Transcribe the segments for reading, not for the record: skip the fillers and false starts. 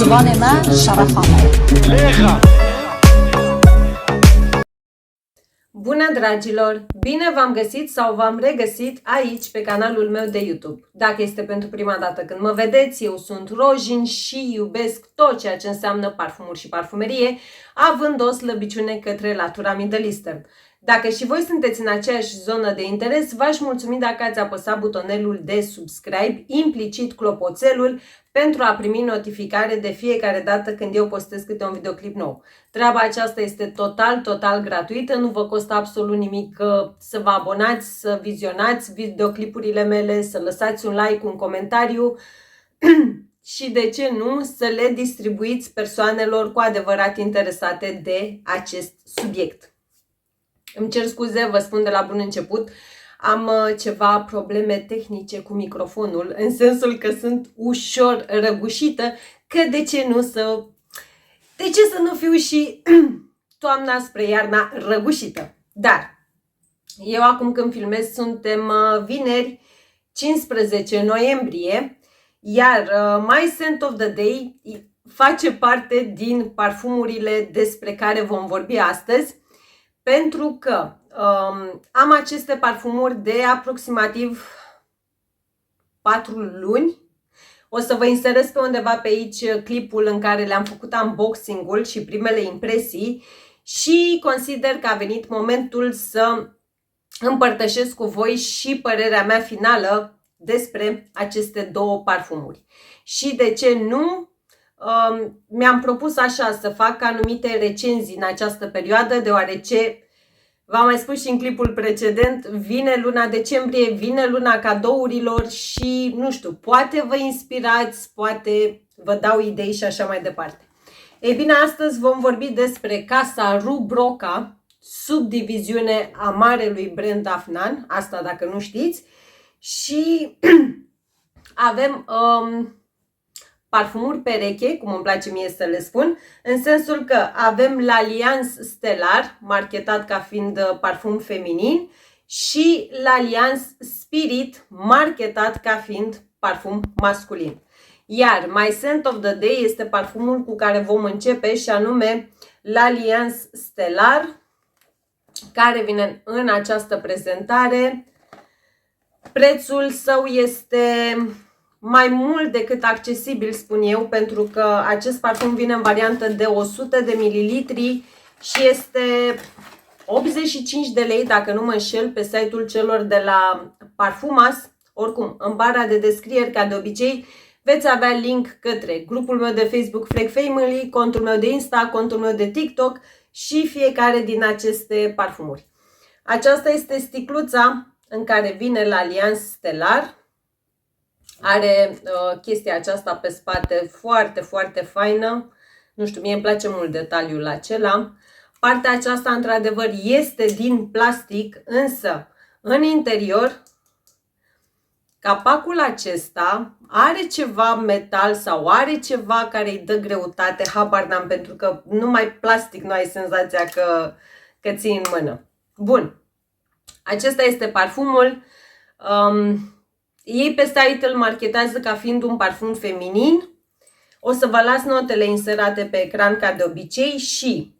زبان ما شرفانه. Bună dragilor! Bine v-am găsit sau v-am regăsit aici pe canalul meu de YouTube. Dacă este pentru prima dată când mă vedeți, eu sunt Rojin și iubesc tot ceea ce înseamnă parfumuri și parfumerie, având o slăbiciune către latura Middle Eastern. Dacă și voi sunteți în aceeași zonă de interes, v-aș mulțumi dacă ați apăsat butonelul de subscribe, implicit clopoțelul, pentru a primi notificare de fiecare dată când eu postez câte un videoclip nou. Treaba aceasta este total gratuită, nu vă costă absolut nimic să vă abonați, să vizionați videoclipurile mele, să lăsați un like, un comentariu și de ce nu să le distribuiți persoanelor cu adevărat interesate de acest subiect. Îmi cer scuze, vă spun de la bun început, am ceva probleme tehnice cu microfonul, în sensul că sunt ușor răgușită, că de ce să nu fiu și toamna spre iarna răgușită. Dar eu acum când filmez suntem vineri 15 noiembrie, iar My Scent of the Day face parte din parfumurile despre care vom vorbi astăzi, pentru că am aceste parfumuri de aproximativ 4 luni. O să vă inserez pe undeva pe aici clipul în care le-am făcut unboxing-ul și primele impresii și consider că a venit momentul să împărtășesc cu voi și părerea mea finală despre aceste două parfumuri. Și de ce nu? Mi-am propus așa să fac anumite recenzii în această perioadă, deoarece v-am mai spus și în clipul precedent, vine luna decembrie, vine luna cadourilor și nu știu, poate vă inspirați, poate vă dau idei și așa mai departe. Ei bine, astăzi vom vorbi despre Casa Rue Broca, subdiviziune a marelui brand Afnan, asta dacă nu știți, și avem parfumuri pereche, cum îmi place mie să le spun, în sensul că avem l'Alliance Stellar, marketat ca fiind parfum feminin, și l'Alliance Spirit, marketat ca fiind parfum masculin. Iar My Scent of the Day este parfumul cu care vom începe și anume l'Alliance Stellar, care vine în această prezentare. Prețul său este mai mult decât accesibil, spun eu, pentru că acest parfum vine în variantă de 100 de mililitri și este 85 de lei, dacă nu mă înșel, pe site-ul celor de la Parfumas. Oricum, în bara de descrieri, ca de obicei, veți avea link către grupul meu de Facebook Frag Family, contul meu de Insta, contul meu de TikTok și fiecare din aceste parfumuri. Aceasta este sticluța în care vine l'Alliance Stellar. Are chestia aceasta pe spate foarte faină. Nu știu, mie îmi place mult detaliul acela. Partea aceasta, într-adevăr, este din plastic, însă în interior capacul acesta are ceva metal sau are ceva care îi dă greutate, habar n-am, pentru că numai plastic nu ai senzația că ții în mână. Bun, acesta este parfumul. Ei pe site îl marketează ca fiind un parfum feminin. O să vă las notele inserate pe ecran ca de obicei și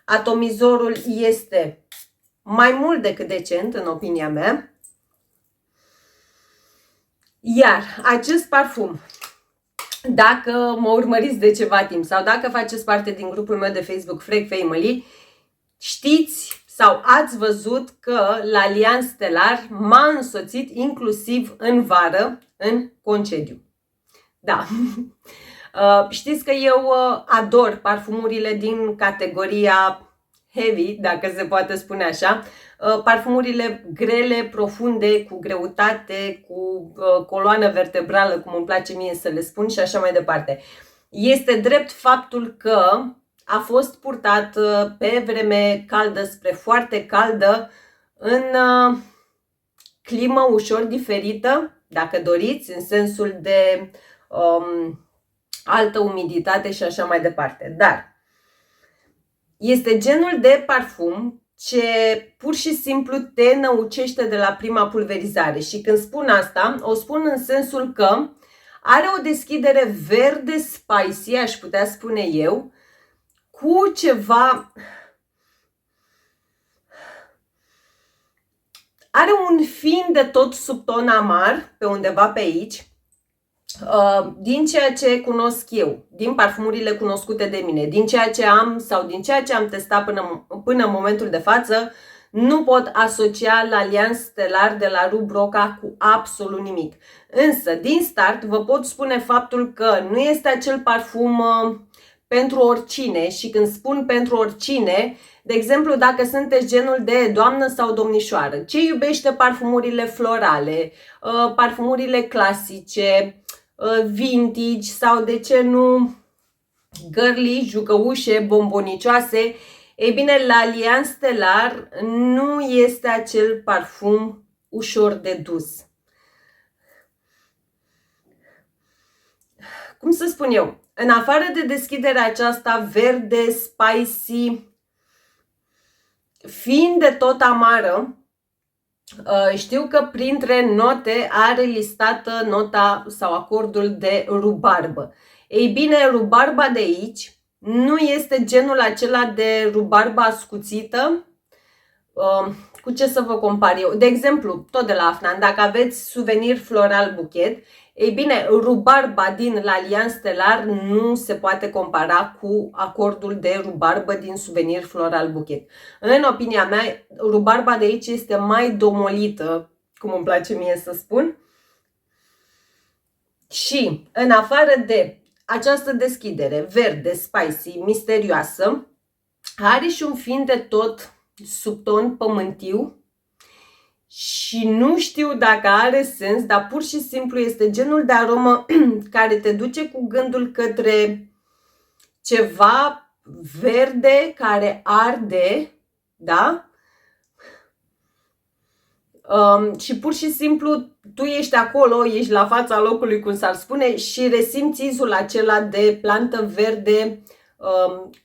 atomizorul este mai mult decât decent, în opinia mea. Iar acest parfum, dacă mă urmăriți de ceva timp sau dacă faceți parte din grupul meu de Facebook Frag Family, știți sau ați văzut că l'Alliance Stellar m-a însoțit inclusiv în vară, în concediu. Da. Știți că eu ador parfumurile din categoria heavy, dacă se poate spune așa, parfumurile grele, profunde, cu greutate, cu coloană vertebrală, cum îmi place mie să le spun și așa mai departe. Este drept faptul că a fost purtat pe vreme caldă spre foarte caldă, în climă ușor diferită, dacă doriți, în sensul de altă umiditate și așa mai departe. Dar este genul de parfum ce pur și simplu te năucește de la prima pulverizare. Și când spun asta, o spun în sensul că Are o deschidere verde spicy, aș putea spune eu, cu ceva... Are un fin de tot subton amar pe undeva pe aici. Din ceea ce cunosc eu, din parfumurile cunoscute de mine, din ceea ce am sau din ceea ce am testat până în momentul de față, nu pot asocia l'Alliance Stellar de la Rub Roca cu absolut nimic. Însă, din start, vă pot spune faptul că nu este acel parfum pentru oricine, și când spun pentru oricine, de exemplu, dacă sunteți genul de doamnă sau domnișoară, ce iubește parfumurile florale, parfumurile clasice, vintage sau, de ce nu, girly, jucăușe, bombonicioase, ei bine, l'Alliance Stellar nu este acel parfum ușor de dus. Cum să spun eu? În afară de deschiderea aceasta verde, spicy, fiind de tot amară, știu că printre note are listată nota sau acordul de rubarbă. Ei bine, rubarba de aici nu este genul acela de rubarbă ascuțită. Cu ce să vă compar eu? De exemplu, tot de la Afnan, dacă aveți suvenir floral buchet, ei bine, rubarba din l'Alliance Stellar nu se poate compara cu acordul de rubarbă din suvenir floral buchet. În opinia mea, rubarba de aici este mai domolită, cum îmi place mie să spun. Și în afară de această deschidere verde, spicy, misterioasă, are și un fin de tot subton pământiu. Și nu știu dacă are sens, dar pur și simplu este genul de aromă care te duce cu gândul către ceva verde care arde, da? Și pur și simplu tu ești acolo, ești la fața locului, cum s-ar spune, și resimți izul acela de plantă verde,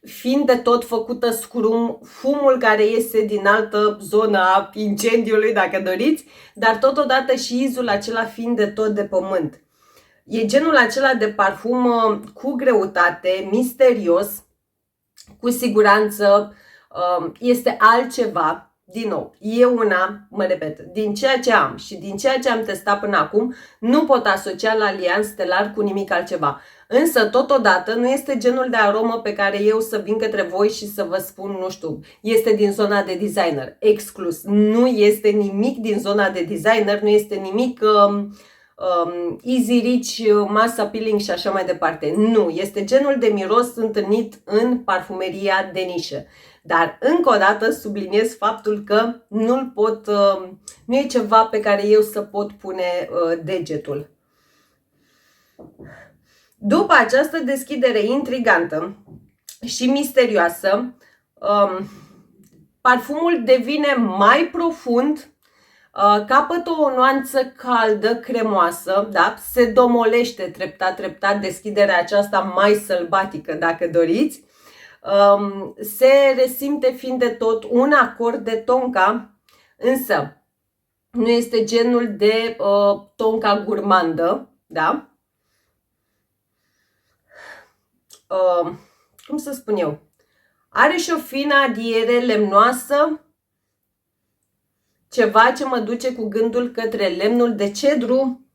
fiind de tot făcută scrum, fumul care iese din altă zonă a incendiului, dacă doriți, dar totodată și izul acela fiind de tot de pământ. E genul acela de parfum cu greutate, misterios, cu siguranță este altceva. Din nou, eu una, mă repet, din ceea ce am și din ceea ce am testat până acum, nu pot asocia l'Alliance Stellar cu nimic altceva. Însă, totodată, nu este genul de aromă pe care eu să vin către voi și să vă spun, nu știu, este din zona de designer, exclus. Nu este nimic din zona de designer, nu este nimic easy rich, mass appealing și așa mai departe. Nu, este genul de miros întâlnit în parfumeria de nișă. Dar, încă o dată, subliniez faptul că nu e ceva pe care eu să pot pune degetul. După această deschidere intrigantă și misterioasă, parfumul devine mai profund, capătă o nuanță caldă, cremoasă, da? Se domolește treptat, treptat deschiderea aceasta mai sălbatică, dacă doriți. Se resimte fiind de tot un acord de tonka, însă nu este genul de tonka gurmandă, da? Cum să spun eu? Are și o fină adiere lemnoasă, ceva ce mă duce cu gândul către lemnul de cedru,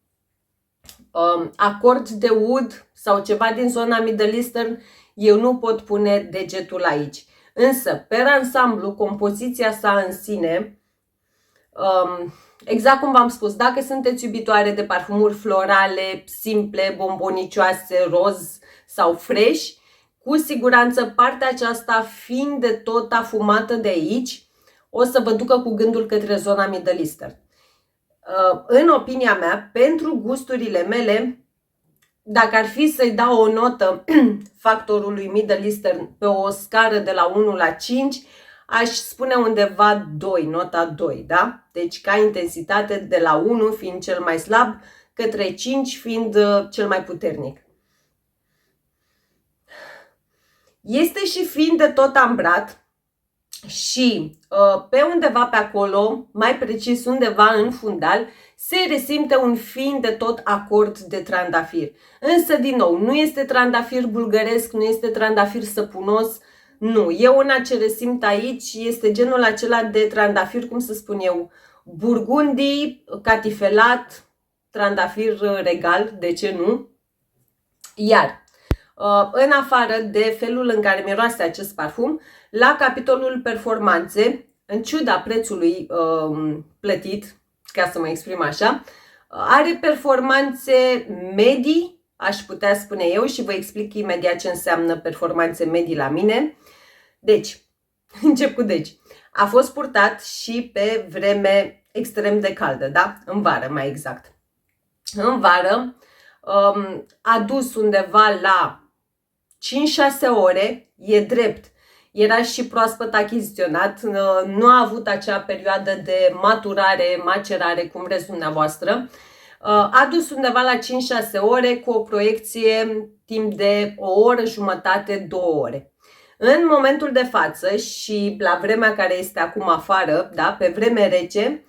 acord de wood sau ceva din zona Middle Eastern. Eu nu pot pune degetul aici. Însă, pe ansamblu, compoziția sa în sine, exact cum v-am spus, dacă sunteți iubitoare de parfumuri florale, simple, bombonicioase, roz sau fresh, cu siguranță partea aceasta, fiind de tot afumată de aici, o să vă ducă cu gândul către zona Middle Eastern. În opinia mea, pentru gusturile mele, dacă ar fi să-i dau o notă factorului Middle Eastern pe o scară de la 1 la 5, aș spune undeva 2, nota 2, da? Deci ca intensitate de la 1 fiind cel mai slab, către 5 fiind cel mai puternic. Este și fiind de tot ambrat și pe undeva pe acolo, mai precis undeva în fundal, se resimte un fin de tot acord de trandafir. Însă, din nou, nu este trandafir bulgăresc, nu este trandafir săpunos, nu. Eu una ce resimt aici este genul acela de trandafir, cum să spun eu, burgundii, catifelat, trandafir regal, de ce nu? Iar în afară de felul în care miroase acest parfum, la capitolul performanțe, în ciuda prețului plătit, ca să mă exprim așa, are performanțe medii, aș putea spune eu, și vă explic imediat ce înseamnă performanțe medii la mine. Deci, încep cu deci. A fost purtat și pe vreme extrem de caldă, da? În vară, mai exact. În vară a dus undeva la 5-6 ore, e drept. Era și proaspăt achiziționat, nu a avut acea perioadă de maturare, macerare, cum vreți dumneavoastră. A dus undeva la 5-6 ore cu o proiecție timp de o oră, jumătate, 2 ore. În momentul de față și la vremea care este acum afară, da, pe vreme rece,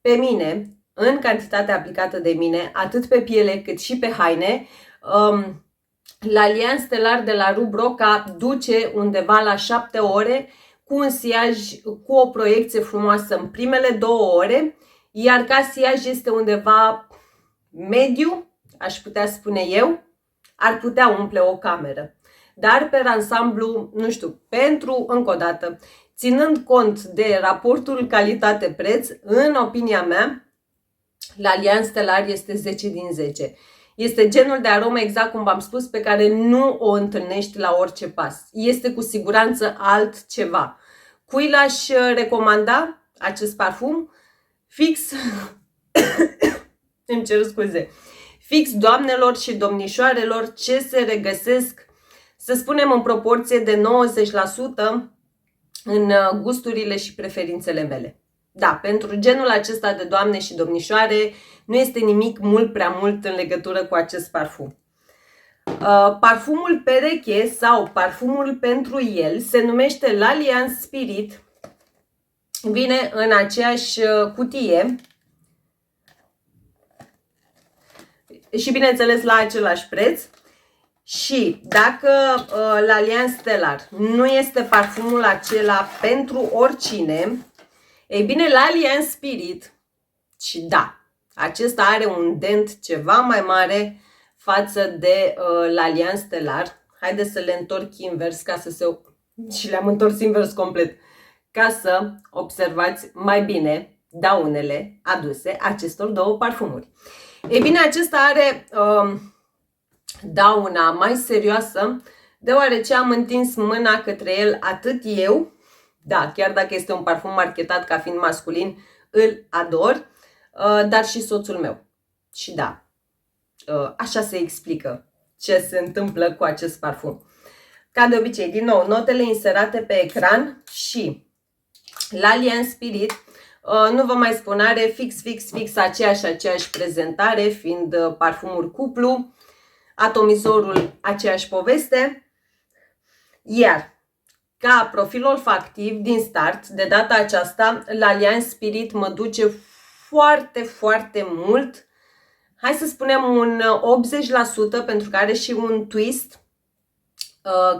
pe mine, în cantitatea aplicată de mine, atât pe piele cât și pe haine, L'Alliance Stellar de la Rubroca duce undeva la 7 ore cu un siaj cu o proiecție frumoasă în primele 2 ore, iar ca siaj este undeva mediu, aș putea spune eu, ar putea umple o cameră. Dar pe ansamblu, nu știu, pentru, încă o dată, ținând cont de raportul calitate-preț, în opinia mea, L'Alliance Stellar este 10 din 10. Este genul de aromă, exact cum v-am spus, pe care nu o întâlnești la orice pas. Este cu siguranță altceva. Cui l-aș recomanda acest parfum? Fix, îmi cer scuze, fix doamnelor și domnișoarelor ce se regăsesc, să spunem, în proporție de 90% în gusturile și preferințele mele. Da, pentru genul acesta de doamne și domnișoare nu este nimic mult prea mult în legătură cu acest parfum. Parfumul pereche sau parfumul pentru el se numește L'Alliance Spirit. Vine în aceeași cutie și bineînțeles la același preț. Și dacă L'Alliance Stellar nu este parfumul acela pentru oricine, ei bine, L'Alliance Spirit, și da, acesta are un dent ceva mai mare față de L'Alliance Stellar. Haideți să le întorc invers ca să se... și le-am întors invers complet, ca să observați mai bine daunele aduse acestor două parfumuri. Ei bine, acesta are dauna mai serioasă, deoarece am întins mâna către el atât eu, da, chiar dacă este un parfum marketat ca fiind masculin, îl ador, dar și soțul meu. Și da, așa se explică ce se întâmplă cu acest parfum. Ca de obicei, din nou, notele inserate pe ecran și L'Alliance Spirit, nu vă mai spun, are fix aceeași prezentare, fiind parfumul cuplu, atomizorul aceeași poveste, iar ca profil olfactiv din start, de data aceasta, L'Alliance Spirit mă duce foarte mult, hai să spunem un 80%, pentru că are și un twist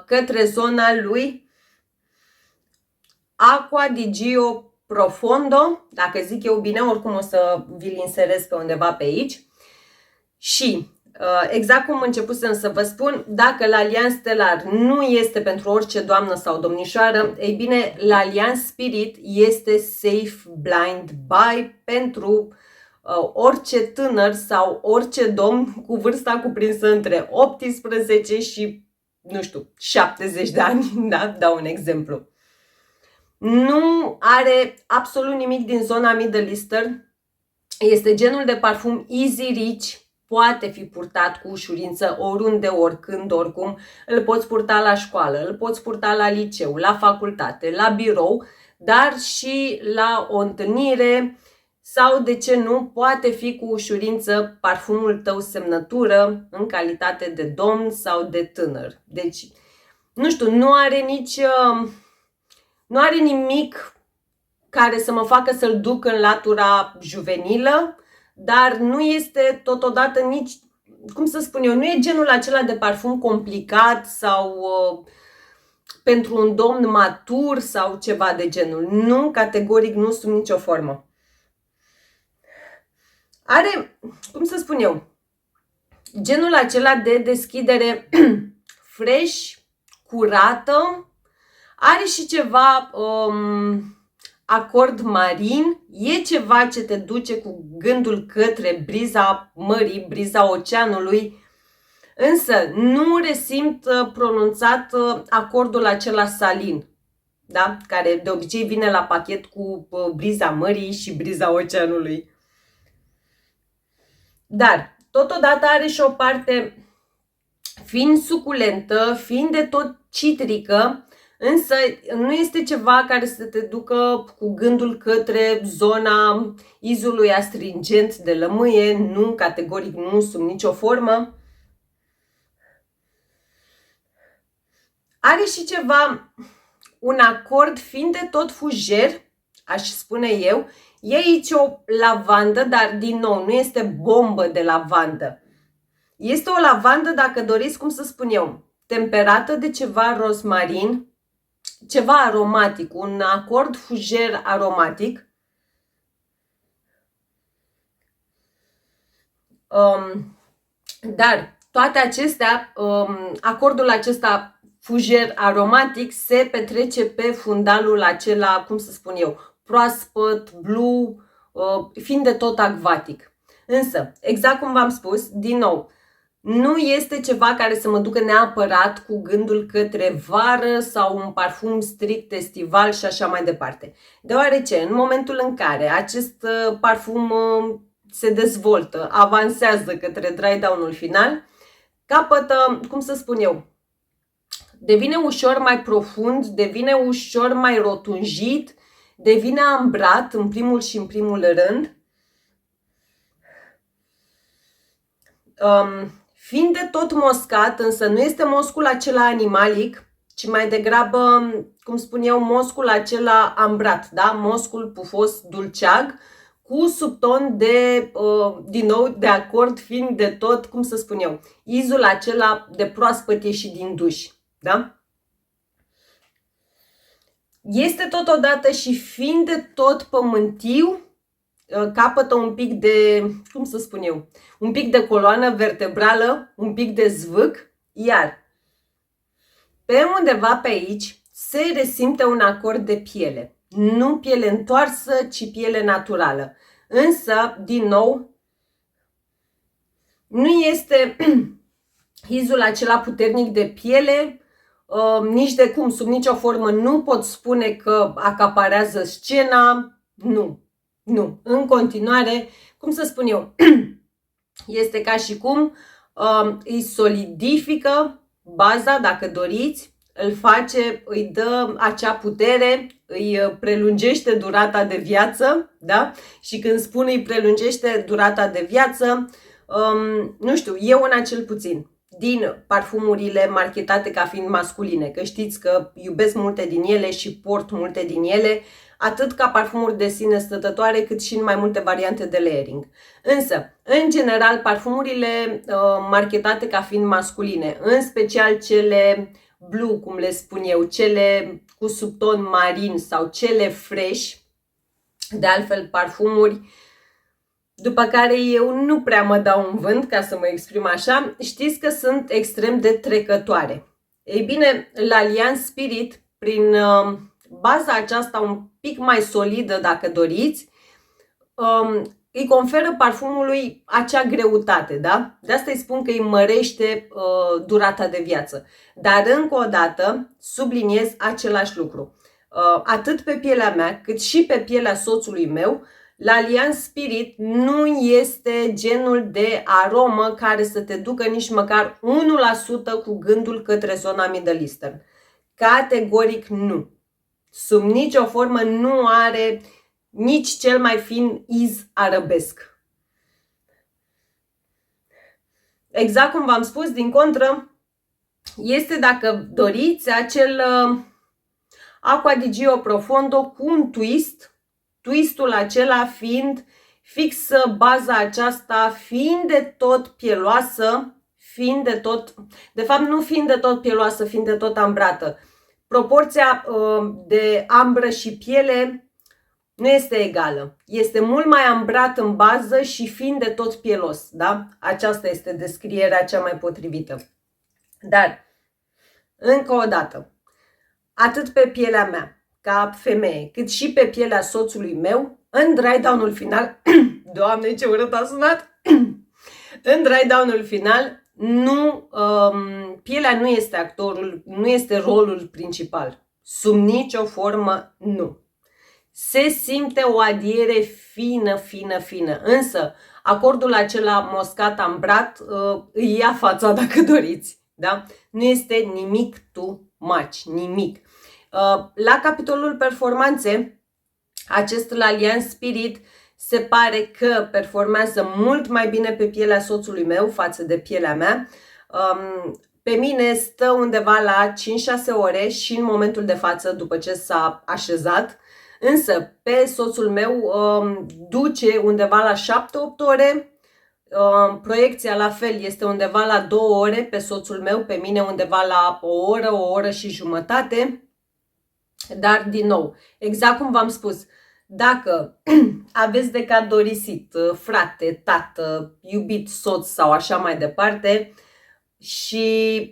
către zona lui Acqua di Gio Profondo, dacă zic eu bine, oricum o să vi-l inserez pe undeva pe aici. Și exact cum începusem să vă spun, dacă L'Alliance Stellar nu este pentru orice doamnă sau domnișoară, ei bine, L'Alliance Spirit este safe blind buy pentru orice tânăr sau orice domn cu vârsta cuprinsă între 18 și, nu știu, 70 de ani, da? Dau un exemplu. Nu are absolut nimic din zona Middle Eastern, este genul de parfum easy rich, poate fi purtat cu ușurință oriunde, oricând, oricum. Îl poți purta la școală, îl poți purta la liceu, la facultate, la birou, dar și la o întâlnire sau, de ce nu, poate fi cu ușurință parfumul tău semnătură în calitate de domn sau de tânăr. Deci, nu știu, nu are nici Nu are nimic care să mă facă să-l duc în latura juvenilă, dar nu este totodată nici, cum să spun eu, nu e genul acela de parfum complicat sau pentru un domn matur sau ceva de genul. Nu, categoric nu, sub nicio formă. Are, cum să spun eu, genul acela de deschidere fresh, curată, are și ceva acord marin, e ceva ce te duce cu gândul către briza mării, briza oceanului, însă nu resimt pronunțat acordul acela salin, da? Care de obicei vine la pachet cu briza mării și briza oceanului. Dar totodată are și o parte fiind suculentă, fiind de tot citrică, însă nu este ceva care să te ducă cu gândul către zona izului astringent de lămâie, nu, categoric nu, sub nicio formă. Are și ceva, un acord fiind de tot fujer, aș spune eu. E aici o lavandă, dar din nou nu este bombă de lavandă. Este o lavandă, dacă doriți, cum să spun eu, temperată de ceva rozmarin, ceva aromatic, un acord fujer aromatic. Dar toate acestea, acordul acesta fujer aromatic se petrece pe fundalul acela, cum să spun eu, proaspăt, blue, fiind de tot acvatic. Însă, exact cum v-am spus, din nou, nu este ceva care să mă ducă neapărat cu gândul către vară sau un parfum strict estival și așa mai departe. Deoarece în momentul în care acest parfum se dezvoltă, avansează către dry down-ul final, capătă, cum să spun eu, devine ușor mai profund, devine ușor mai rotunjit, devine ambrat în primul și în primul rând. Fiind de tot moscat, însă nu este moscul acela animalic, ci mai degrabă, cum spun eu, moscul acela ambrat, da? Moscul pufos dulceag, cu subton de, din nou, de acord fiind de tot, cum să spun eu, izul acela de proaspăt ieșit din duș, da? Este totodată și fiind de tot pământiu, capătă un pic de, cum să spun eu, un pic de coloană vertebrală, un pic de zvâc, iar pe undeva pe aici se resimte un acord de piele. Nu piele întoarsă, ci piele naturală. Însă, din nou, nu este izul acela puternic de piele, nici de cum, sub nicio formă nu pot spune că acaparează scena, nu. Nu, în continuare, cum să spun eu, este ca și cum îi solidifică baza, dacă doriți, îl face, îi dă acea putere, îi prelungește durata de viață, da? Și când spun îi prelungește durata de viață, nu știu, eu una cel puțin, din parfumurile marketate ca fiind masculine, că știți că iubesc multe din ele și port multe din ele, atât ca parfumuri de sine stătătoare, cât și în mai multe variante de layering. Însă, în general, parfumurile marketate ca fiind masculine, în special cele blue, cum le spun eu, cele cu subton marin sau cele fresh, de altfel parfumuri după care eu nu prea mă dau în vânt, ca să mă exprim așa, știți că sunt extrem de trecătoare. Ei bine, l'Alliance Spirit, prin baza aceasta un pic mai solidă, dacă doriți, îi conferă parfumului acea greutate, da? De asta îi spun că îi mărește durata de viață. Dar încă o dată subliniez același lucru. Atât pe pielea mea, cât și pe pielea soțului meu, l'Alliance Spirit nu este genul de aromă care să te ducă nici măcar 1% cu gândul către zona Middle Eastern. Categoric nu. Sub nicio formă nu are nici cel mai fin iz arabesc. Exact cum v-am spus, din contră, este, dacă doriți, Aqua di Gio Profondo cu un twist, twistul acela fiind fix baza aceasta, fiind de tot pieloasă, fiind de tot, de fapt nu fiind de tot pieloasă, fiind de tot ambrată. Proporția de ambră și piele nu este egală. Este mult mai ambrat în bază și fiind de tot pielos, da? Aceasta este descrierea cea mai potrivită. Dar, încă o dată, atât pe pielea mea, ca femeie, cât și pe pielea soțului meu, în dry down-ul final, Doamne, ce urât a sunat! În dry down-ul final, nu, pielea nu este actorul, nu este rolul principal. Sub nicio formă, nu. Se simte o adiere fină, fină, fină. Însă, acordul acela moscat ambrat îi ia fața dacă doriți. Da? Nu este nimic too much, nimic. La capitolul performanțe, acest L'Alliance Spirit se pare că performează mult mai bine pe pielea soțului meu față de pielea mea. Pe mine stă undeva la 5-6 ore și în momentul de față, după ce s-a așezat. Însă pe soțul meu duce undeva la 7-8 ore. Proiecția la fel este undeva la 2 ore pe soțul meu, pe mine undeva la o oră și jumătate. Dar din nou, exact cum v-am spus, dacă aveți de cadorisit frate, tată, iubit soț sau așa mai departe și,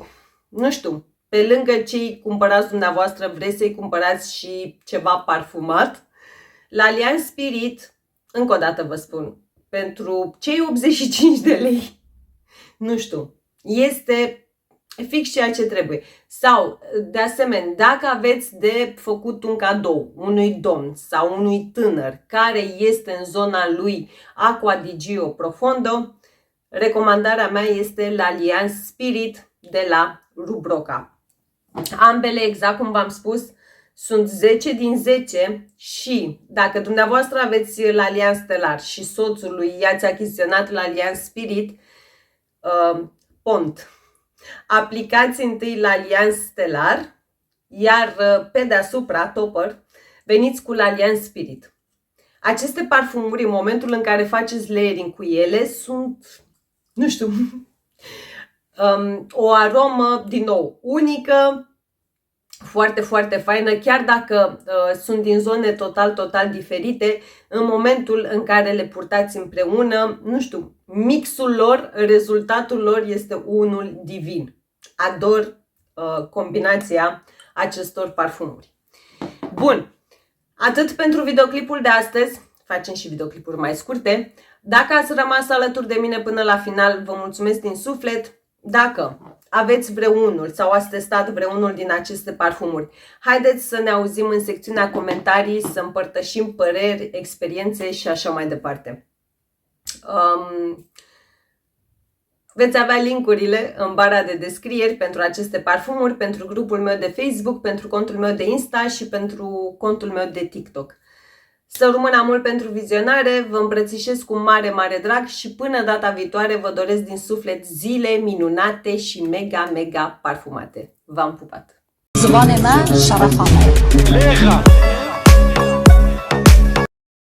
nu știu, pe lângă ce îi cumpărați dumneavoastră, vreți să-i cumpărați și ceva parfumat, L'Alliance Spirit, încă o dată vă spun, pentru cei 85 de lei, nu știu, este fix ceea ce trebuie. Sau, de asemenea, dacă aveți de făcut un cadou unui domn sau unui tânăr care este în zona lui Aqua di Gio Profondo, recomandarea mea este L'Alliance Spirit de la Rubroca. Ambele, exact cum v-am spus, sunt 10 din 10 și dacă dumneavoastră aveți L'Alliance Stellar și soțului i-ați achiziționat L'Alliance Spirit, pont. Aplicați întâi L'Alliance Stellar, iar pe deasupra, topper, veniți cu L'Alliance Spirit. Aceste parfumuri, în momentul în care faceți layering cu ele, sunt, nu știu, o aromă, din nou, unică, foarte, foarte faină, chiar dacă sunt din zone total diferite, în momentul în care le purtați împreună, nu știu, mixul lor, rezultatul lor este unul divin. Ador combinația acestor parfumuri. Bun, atât pentru videoclipul de astăzi, facem și videoclipuri mai scurte. Dacă ați rămas alături de mine până la final, vă mulțumesc din suflet. Dacă aveți vreunul sau ați testat vreunul din aceste parfumuri, haideți să ne auzim în secțiunea comentarii, să împărtășim păreri, experiențe și așa mai departe. Veți avea linkurile în bara de descrieri pentru aceste parfumuri, pentru grupul meu de Facebook, pentru contul meu de Insta și pentru contul meu de TikTok. Să rămână mult pentru vizionare, vă îmbrățișez cu mare, mare drag și până data viitoare vă doresc din suflet zile minunate și mega, mega parfumate. V-am pupat! زبان من شرف آمد.